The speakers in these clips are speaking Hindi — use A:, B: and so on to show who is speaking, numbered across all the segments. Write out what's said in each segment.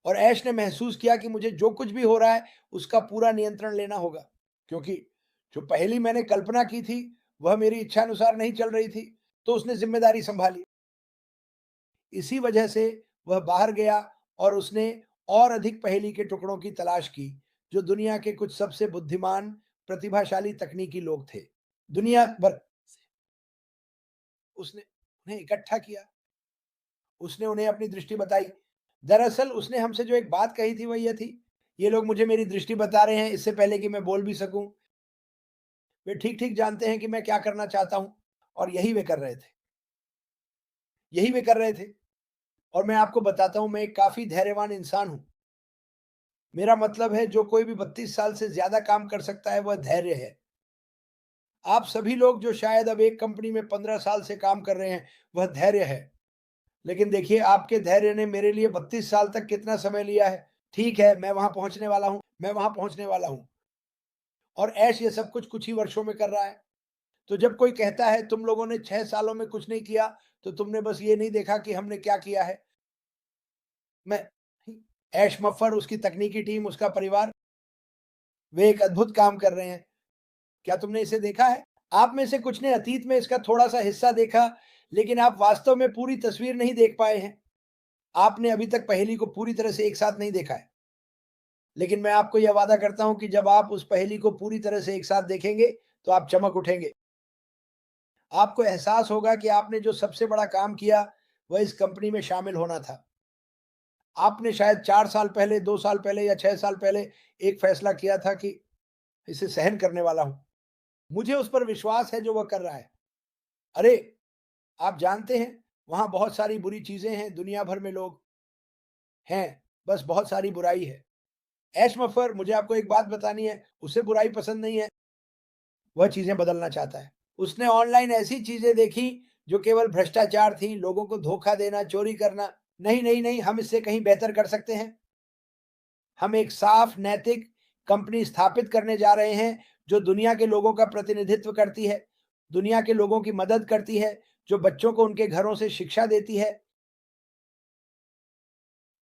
A: और ऐश ने महसूस किया कि मुझे जो कुछ भी हो रहा है, उसका पूरा नियंत्रण लेना होगा, क्योंकि जो पहेली मैंने कल्पना की थी, वह मेरी इच्छानुसार नहीं चल रही थी, तो उसने ज़िम्मेदारी सँभाली। इसी वजह से वह बाहर गया और उसने और अधिक पहेली के टुकड़ों की तलाश की, जो दुनिया के कुछ सबसे बुद्धिमान, प्रतिभाशाली तकनीकी लोग थे। दुनिया भर उसने उन्हें इकट्ठा किया, उसने उन्हें अपनी दृष्टि बताई। दरअसल उसने हमसे जो एक बात कही थी, वह ये थी, "ये लोग मुझे मेरी दृष्टि बता रहे हैं, इससे पहले कि मैं बोल भी सकूँ। वे ठीक-ठीक जानते हैं कि मैं क्या करना चाहता हूँ।" और यही वे कर रहे थे। यही वे कर रहे थे। और मैं आपको बताता हूँ, मैं एक काफ़ी धैर्यवान इंसान हूँ। मेरा मतलब है, जो कोई भी 32 साल से ज़्यादा काम कर सकता है, वह धैर्य है। आप सभी लोग जो शायद अब एक कंपनी में 15 साल से काम कर रहे हैं, वह धैर्य है। लेकिन देखिए, आपके धैर्य ने मेरे लिए 32 साल तक कितना समय लिया है। ठीक है, मैं वहाँ पहुँचने वाला हूँ, मैं वहाँ पहुँचने वाला हूँ। और ऐश ये सब कुछ ही वर्षों में कर रहा है। तो जब कोई कहता है, तुम लोगों ने 6 सालों में कुछ नहीं किया, तो तुमने बस ये नहीं देखा कि हमने क्या किया है। मैं ऐश मफ़र, उसकी तकनीकी टीम, उसका परिवार, वे एक अद्भुत काम कर रहे हैं। क्या तुमने इसे देखा है? आप में से कुछ ने अतीत में इसका थोड़ा-सा हिस्सा देखा, लेकिन आप वास्तव में पूरी तस्वीर नहीं देख पाए हैं। आपने अभी तक पहेली को पूरी तरह से एक साथ नहीं देखा है। लेकिन मैं आपको यह वादा करता हूँ कि जब आप उस पहेली को पूरी तरह से एक साथ देखेंगे, तो आप चमक उठेंगे। आपको एहसास होगा कि आपने जो सबसे बड़ा काम किया, वह इस कंपनी में शामिल होना था। आपने शायद 4 साल पहले, 2 साल पहले या 6 साल पहले एक फैसला किया था कि इसे सहन करने वाला हूँ। मुझे उस पर विश्वास है जो वह कर रहा है। अरे! आप जानते हैं, वहाँ बहुत सारी बुरी चीज़ें हैं, दुनिया भर में लोग हैं, बस बहुत सारी बुराई है। ऐश मफ़र, मुझे आपको एक बात बतानी है, उसे बुराई पसंद नहीं है, वह चीज़ें बदलना चाहता है। उसने ऑनलाइन ऐसी चीज़ें देखी, जो केवल भ्रष्टाचार थी, लोगों को धोखा देना, चोरी करना। नहीं, नहीं, नहीं, हम इससे कहीं बेहतर कर सकते हैं। हम एक साफ, नैतिक कंपनी स्थापित करने जा रहे हैं, जो दुनिया के लोगों का प्रतिनिधित्व करती है, दुनिया के लोगों की मदद करती है, जो बच्चों को उनके घरों से शिक्षा देती है।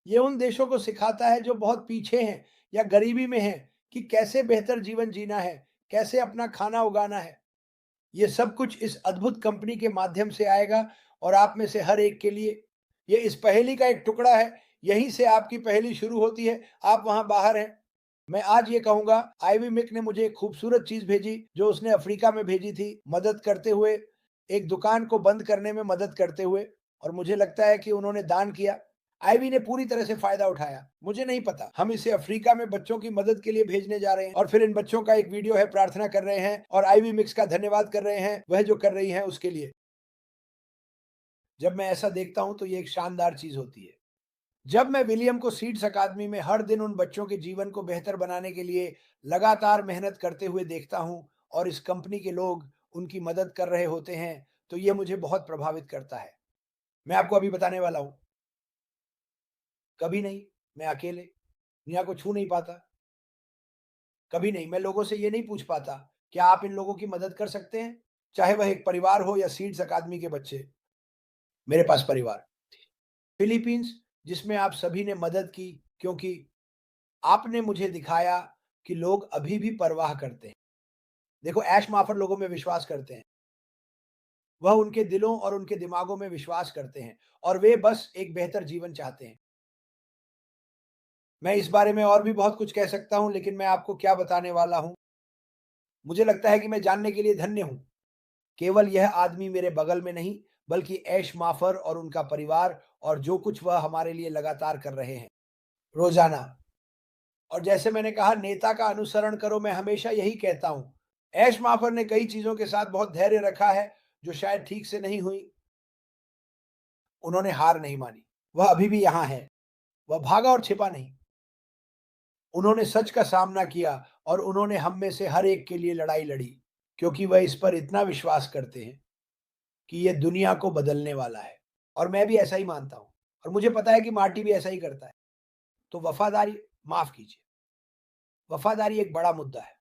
A: ये उन देशों को सिखाता है जो बहुत पीछे हैं या गरीबी में हैं, कि कैसे बेहतर जीवन जीना है, कैसे अपना खाना उगाना है। ये सब कुछ इस अद्भुत कंपनी के माध्यम से आएगा, और आप में से हर एक के लिए ये इस पहेली का एक टुकड़ा है। यहीं से आपकी पहेली शुरू होती है, आप वहाँ बाहर हैं। मैं आज ये कहूँगा, आइवी मिक ने मुझे एक खूबसूरत चीज़ भेजी, जो उसने अफ्रीका में भेजी थी, मदद करते हुए, एक दुकान को बंद करने में मदद करते हुए, और मुझे लगता है कि उन्होंने दान किया। आइवी ने पूरी तरह से फ़ायदा उठाया। मुझे नहीं पता, हम इसे अफ्रीका में बच्चों की मदद के लिए भेजने जा रहे हैं, और फिर इन बच्चों का एक वीडियो है, प्रार्थना कर रहे हैं और आइवी मिक्स का धन्यवाद कर रहे हैं, वह जो कर रही हैं उसके लिए। जब मैं ऐसा देखता हूँ, तो ये एक शानदार चीज़ होती है। जब मैं विलियम को सीड्स अकादमी में हर दिन उन बच्चों के जीवन को बेहतर बनाने के लिए लगातार मेहनत करते हुए देखता हूँ, और इस कंपनी के लोग उनकी मदद कर रहे होते हैं, तो ये मुझे बहुत प्रभावित करता है। मैं आपको अभी बताने वाला हूँ, कभी नहीं, मैं अकेले दुनिया को छू नहीं पाता, कभी नहीं। मैं लोगों से ये नहीं पूछ पाता, क्या आप इन लोगों की मदद कर सकते हैं? चाहे वह एक परिवार हो या सीड्स अकादमी के बच्चे, मेरे पास परिवार। फिलीपींस, जिसमें आप सभी ने मदद की, क्योंकि आपने मुझे दिखाया कि लोग अभी भी परवाह करते हैं। देखो, ऐश माफर लोगों में विश्वास करते हैं। वह उनके दिलों और उनके दिमागों में विश्वास करते हैं, और वे बस एक बेहतर जीवन चाहते हैं। मैं इस बारे में और भी बहुत कुछ कह सकता हूँ, लेकिन मैं आपको क्या बताने वाला हूँ। मुझे लगता है कि मैं जानने के लिए धन्य हूँ। केवल यह आदमी मेरे बगल में नहीं, बल्कि ऐश माफर और उनका परिवार, और जो कुछ वह हमारे लिए लगातार कर रहे हैं, रोज़ाना। और जैसे मैंने कहा, नेता का अनुसरण करो, मैं हमेशा यही कहता हूँ। ऐश माफर ने कई चीज़ों के साथ बहुत धैर्य रखा है, जो शायद ठीक से नहीं हुई। उन्होंने हार नहीं मानी। वह अभी भी यहाँ है। वह भागा और छिपा नहीं। उन्होंने सच का सामना किया, और उन्होंने हम में से हर एक के लिए लड़ाई लड़ी, क्योंकि वह इस पर इतना विश्वास करते हैं कि ये दुनिया को बदलने वाला है। और मैं भी ऐसा ही मानता हूँ, और मुझे पता है कि मार्टी भी ऐसा ही करता है। तो वफ़ादारी, माफ़ कीजिए, वफ़ादारी एक बड़ा मुद्दा है।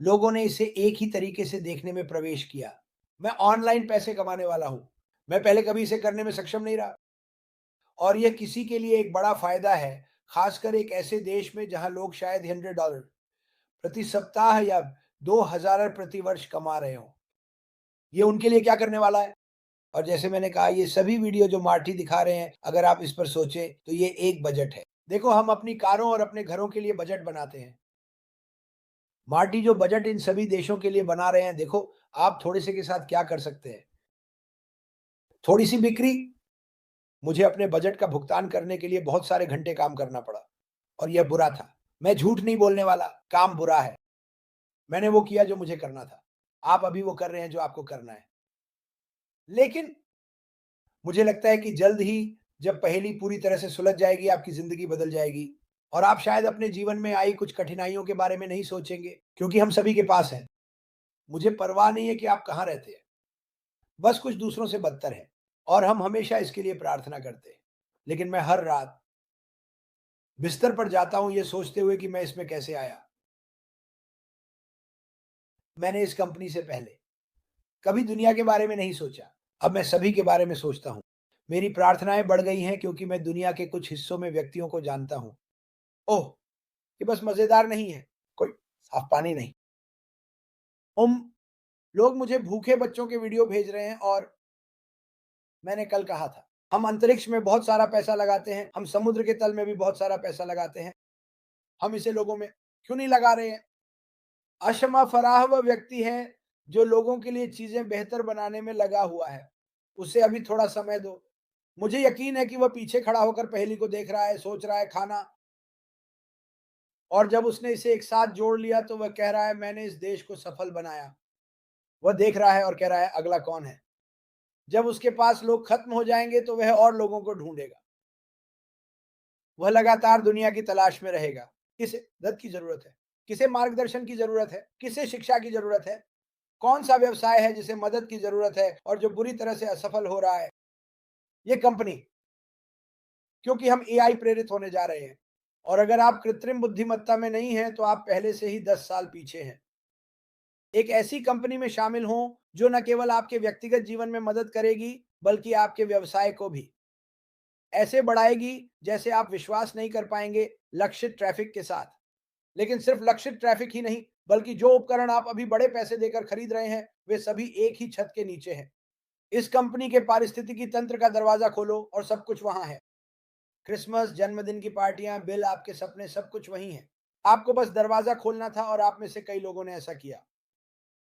A: लोगों ने इसे एक ही तरीके से देखने में प्रवेश किया। मैं ऑनलाइन पैसे कमाने वाला हूँ। मैं पहले कभी इसे करने में सक्षम नहीं रहा। और यह किसी के लिए एक बड़ा फायदा है, खासकर एक ऐसे देश में जहां लोग शायद $100 प्रति सप्ताह या 2000 प्रति वर्ष कमा रहे हों। ये उनके लिए क्या करने वाला है? और जैसे मैंने कहा, ये सभी वीडियो जो मार्टी दिखा रहे हैं, अगर आप इस पर सोचें तो ये एक बजट है। देखो, हम अपनी कारों और अपने घरों के लिए बजट बनाते हैं। मार्टी जो बजट इन सभी देशों के लिए बना रहे हैं, देखो आप थोड़े से के साथ क्या कर सकते हैं। थोड़ी सी बिक्री, मुझे अपने बजट का भुगतान करने के लिए बहुत सारे घंटे काम करना पड़ा और यह बुरा था। मैं झूठ नहीं बोलने वाला, काम बुरा है। मैंने वो किया जो मुझे करना था। आप अभी वो कर रहे हैं जो आपको करना है। लेकिन मुझे लगता है कि जल्द ही जब पहेली पूरी तरह से सुलझ जाएगी, आपकी ज़िंदगी बदल जाएगी और आप शायद अपने जीवन में आई कुछ कठिनाइयों के बारे में नहीं सोचेंगे, क्योंकि हम सभी के पास है। मुझे परवाह नहीं है कि आप कहाँ रहते हैं, बस कुछ दूसरों से बदतर है और हम हमेशा इसके लिए प्रार्थना करते हैं। लेकिन मैं हर रात बिस्तर पर जाता हूँ ये सोचते हुए कि मैं इसमें कैसे आया। मैंने इस कंपनी से पहले कभी दुनिया के बारे में नहीं सोचा। अब मैं सभी के बारे में सोचता हूँ। मेरी प्रार्थनाएँ बढ़ गई हैं क्योंकि मैं दुनिया के कुछ हिस्सों में व्यक्तियों को जानता हूँ। ओह! ये बस मज़ेदार नहीं है, कोई साफ पानी नहीं। उम, लोग मुझे भूखे बच्चों के वीडियो भेज रहे हैं और मैंने कल कहा था, हम अंतरिक्ष में बहुत सारा पैसा लगाते हैं, हम समुद्र के तल में भी बहुत सारा पैसा लगाते हैं। हम इसे लोगों में क्यों नहीं लगा रहे हैं? अशमा फराह वह व्यक्ति है जो लोगों के लिए चीज़ें बेहतर बनाने में लगा हुआ है। उसे अभी थोड़ा समय दो। मुझे यकीन है कि वह पीछे खड़ा होकर पहेली को देख रहा है, सोच रहा है खाना, और जब उसने इसे एक साथ जोड़ लिया तो वह कह रहा है मैंने इस देश को सफल बनाया। वह देख रहा है और कह रहा है अगला कौन है? जब उसके पास लोग खत्म हो जाएँगे तो वह और लोगों को ढूँढेगा। वह लगातार दुनिया की तलाश में रहेगा। किसे मदद की ज़रूरत है? किसे मार्गदर्शन की ज़रूरत है? किसे शिक्षा की ज़रूरत है? कौन-सा व्यवसाय है जिसे मदद की ज़रूरत है और जो बुरी तरह से असफल हो रहा है? ये कंपनी, क्योंकि हम एआई प्रेरित होने जा रहे हैं और अगर आप कृत्रिम बुद्धिमत्ता में नहीं हैं, तो आप पहले से ही 10 साल पीछे हैं। एक ऐसी कंपनी में शामिल हों, जो न केवल आपके व्यक्तिगत जीवन में मदद करेगी, बल्कि आपके व्यवसाय को भी ऐसे बढ़ाएगी, जैसे आप विश्वास नहीं कर पाएँगे, लक्षित ट्रैफ़िक के साथ। लेकिन सिर्फ़ लक्षित ट्रैफ़िक ही नहीं, बल्कि जो उपकरण आप अभी बड़े पैसे देकर खरीद रहे हैं, वे सभी एक ही छत के नीचे हैं। इस कंपनी के पारिस्थितिकी तंत्र का दरवाज़ा खोलो और सब कुछ वहाँ है। क्रिसमस, जन्मदिन की पार्टियाँ, बिल, आपके सपने, सब कुछ वहीं है। आपको बस दरवाज़ा खोलना था और आप में से कई लोगों ने ऐसा किया।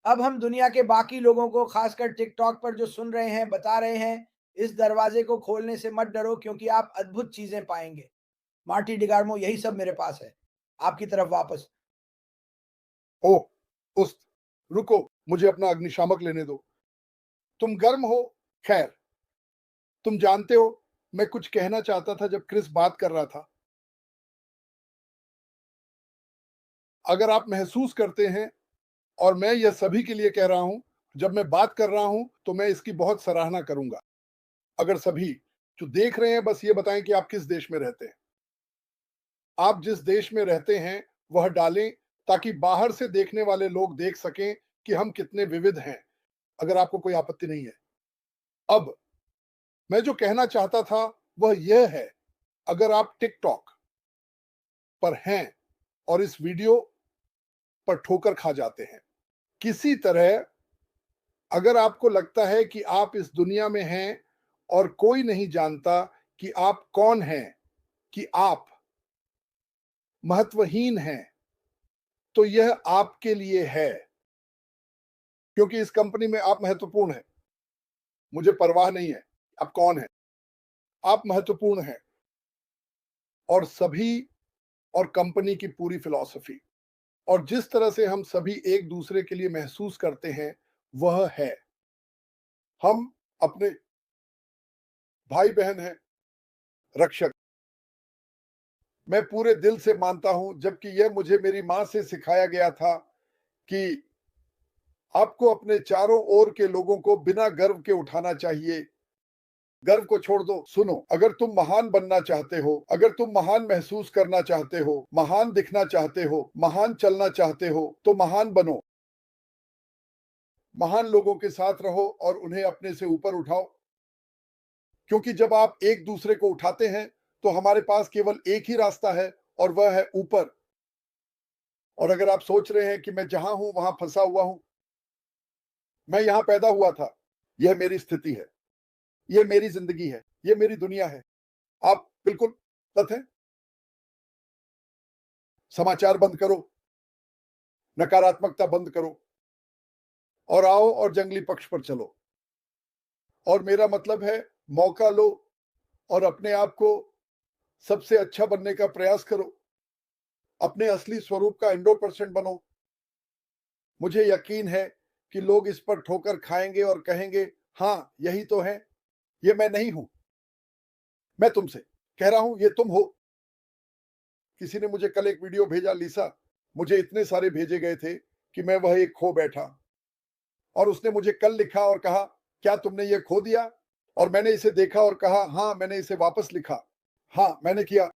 A: अब हम दुनिया के बाकी लोगों को, खासकर टिकटॉक पर जो सुन रहे हैं, बता रहे हैं, इस दरवाज़े को खोलने से मत डरो क्योंकि आप अद्भुत चीज़ें पाएँगे। मार्टी डिगार्मो, यही सब मेरे पास है। आपकी तरफ वापस।
B: ओह! उस रुको, मुझे अपना अग्निशामक लेने दो। तुम गर्म हो? खैर, तुम जानते हो, मैं कुछ कहना चाहता था जब क्रिस बात कर रहा था। अगर आप महसूस करते हैं, और मैं यह सभी के लिए कह रहा हूं, जब मैं बात कर रहा हूं, तो मैं इसकी बहुत सराहना करूंगा। अगर सभी जो देख रहे हैं, बस ये बताएं कि आप किस देश में रहते हैं। आप जिस देश में रहते हैं, वह डालें, ताकि बाहर से देखने वाले लोग देख सकें कि हम कितने विविध हैं, अगर आपको कोई आपत्ति नहीं है। अब मैं जो कहना चाहता था वह यह है, अगर आप टिकटॉक पर हैं और इस वीडियो पर ठोकर खा जाते हैं किसी तरह, अगर आपको लगता है कि आप इस दुनिया में हैं और कोई नहीं जानता कि आप कौन हैं, कि आप महत्वहीन हैं, तो यह आपके लिए है, क्योंकि इस कंपनी में आप महत्वपूर्ण हैं। मुझे परवाह नहीं है आप कौन हैं, आप महत्वपूर्ण हैं। और सभी, और कंपनी की पूरी फिलॉसफी, और जिस तरह से हम सभी एक दूसरे के लिए महसूस करते हैं, वह है हम अपने भाई बहन हैं, रक्षक। मैं पूरे दिल से मानता हूं, जबकि यह मुझे मेरी मां से सिखाया गया था कि आपको अपने चारों ओर के लोगों को बिना गर्व के उठाना चाहिए। गर्व को छोड़ दो। सुनो, अगर तुम महान बनना चाहते हो, अगर तुम महान महसूस करना चाहते हो, महान दिखना चाहते हो, महान चलना चाहते हो, तो महान बनो। महान लोगों के साथ रहो और उन्हें अपने से ऊपर उठाओ। क्योंकि जब आप एक दूसरे को उठाते हैं तो हमारे पास केवल एक ही रास्ता है और वह है ऊपर। और अगर आप सोच रहे हैं कि मैं जहां हूं वहां फंसा हुआ हूं, मैं यहां पैदा हुआ था, यह मेरी स्थिति है, यह मेरी जिंदगी है, यह मेरी दुनिया है, आप बिल्कुल गलत हैं। समाचार बंद करो, नकारात्मकता बंद करो और आओ और जंगली पक्ष पर चलो। और मेरा मतलब है, मौका लो और अपने आप को सबसे अच्छा बनने का प्रयास करो, अपने असली स्वरूप का 100% बनो। मुझे यकीन है कि लोग इस पर ठोकर खाएंगे और कहेंगे, हाँ यही तो है, ये मैं नहीं हूं, मैं तुमसे कह रहा हूं ये तुम हो। किसी ने मुझे कल एक वीडियो भेजा, लिसा, मुझे इतने सारे भेजे गए थे कि मैं वह एक खो बैठा। और उसने मुझे कल लिखा और कहा, क्या तुमने ये खो दिया? और मैंने इसे देखा और कहा, हाँ मैंने इसे वापस लिखा। हाँ मैंने किया।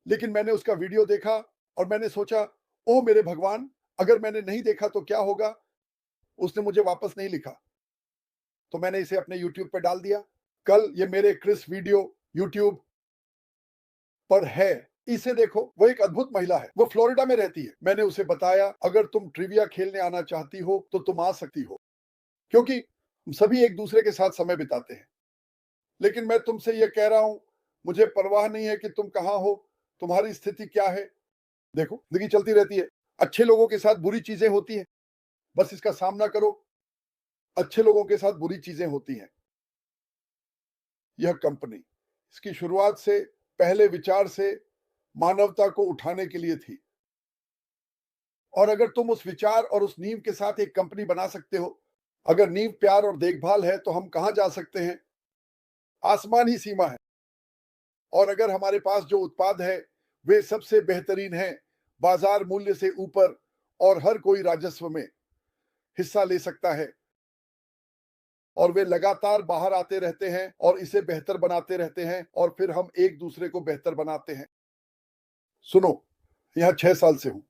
B: लेकिन मैंने उसका वीडियो देखा और मैंने सोचा, ओ मेरे भगवान, अगर मैंने नहीं देखा तो क्या होगा? उसने मुझे वापस नहीं लिखा, तो मैंने इसे अपने यूट्यूब पे डाल दिया। कल ये मेरे क्रिस वीडियो यूट्यूब पर है, इसे देखो। वो एक अद्भुत महिला है, वो फ्लोरिडा में रहती है। मैंने उसे बताया, अगर तुम ट्रिविया खेलने आना चाहती हो तो तुम आ सकती हो, क्योंकि हम सभी एक दूसरे के साथ समय बिताते हैं। लेकिन मैं तुमसे ये कह रहा हूं, मुझे परवाह नहीं है कि तुम कहां हो, तुम्हारी स्थिति क्या है। देखो, जिंदगी चलती रहती है, अच्छे लोगों के साथ बुरी चीजें होती हैं, बस इसका सामना करो। अच्छे लोगों के साथ बुरी चीजें होती हैं। यह कंपनी इसकी शुरुआत से, पहले विचार से मानवता को उठाने के लिए थी। और अगर तुम उस विचार और उस नींव के साथ एक कंपनी बना सकते हो, अगर नींव प्यार और देखभाल है, तो हम कहां जा सकते हैं? आसमान ही सीमा है। और अगर हमारे पास जो उत्पाद है वे सबसे बेहतरीन हैं, बाजार मूल्य से ऊपर, और हर कोई राजस्व में हिस्सा ले सकता है, और वे लगातार बाहर आते रहते हैं और इसे बेहतर बनाते रहते हैं, और फिर हम एक दूसरे को बेहतर बनाते हैं। सुनो, यहां 6 साल से हूं।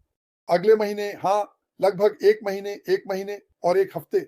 B: अगले महीने, हाँ लगभग 1 महीने, 1 महीने और 1 हफ्ते